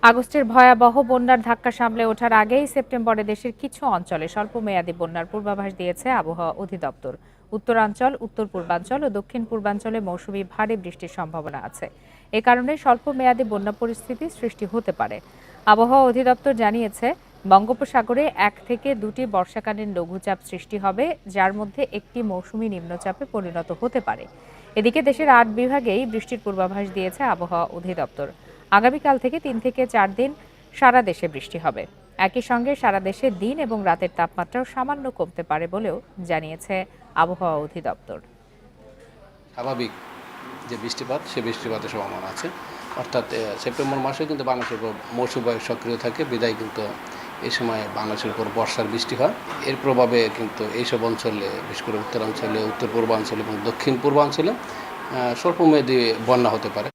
আগস্টের ভয়াবহ বন্যার ধাক্কা সামলে ওঠার আগেই সেপ্টেম্বরে দেশের কিছু অঞ্চলে স্বল্পমেয়াদী বন্যার পূর্বাভাস দিয়েছে আবহাওয়া অধিদপ্তর। উত্তরাঞ্চল, উত্তর পূর্বাঞ্চল ও দক্ষিণ পূর্বাঞ্চলে মৌসুমি ভারী বৃষ্টির সম্ভাবনা আছে। এ কারণে স্বল্পমেয়াদী বন্যা পরিস্থিতি সৃষ্টি হতে পারে। আবহাওয়া অধিদপ্তর জানিয়েছে, বঙ্গোপসাগরে ১ থেকে ২টি বর্ষাকালীন লঘুচাপ সৃষ্টি হবে, যার মধ্যে একটি মৌসুমি নিম্নচাপে পরিণত হতে পারে। এদিকে দেশের ৮ বিভাগেই বৃষ্টির পূর্বাভাস দিয়েছে আবহাওয়া অধিদপ্তর। আগামীকাল থেকে ৩ থেকে ৪ দিন সারা দেশে বৃষ্টি হবে। একই সঙ্গে সারা দেশে দিন এবং রাতের তাপমাত্রাও সামান্য কমতে পারে বলেও জানিয়েছে আবহাওয়া অধিদপ্তর। স্বাভাবিক যে বৃষ্টিপাত, সে বৃষ্টিপাতের সম্ভাবনা আছে। অর্থাৎ সেপ্টেম্বর মাসে কিন্তু বাংলাদেশের উপর মৌসুমী বায়ু সক্রিয় থাকে, বিদায় কিন্তু এই সময় বাংলাদেশের উপর বর্ষার বৃষ্টি হয়। এর প্রভাবে কিন্তু এইসব অঞ্চলে, বিশেষ করে উত্তরাঞ্চলে, উত্তর পূর্বাঞ্চলে এবং দক্ষিণ পূর্বাঞ্চলে স্বল্পমেয়াদী বন্যা হতে পারে।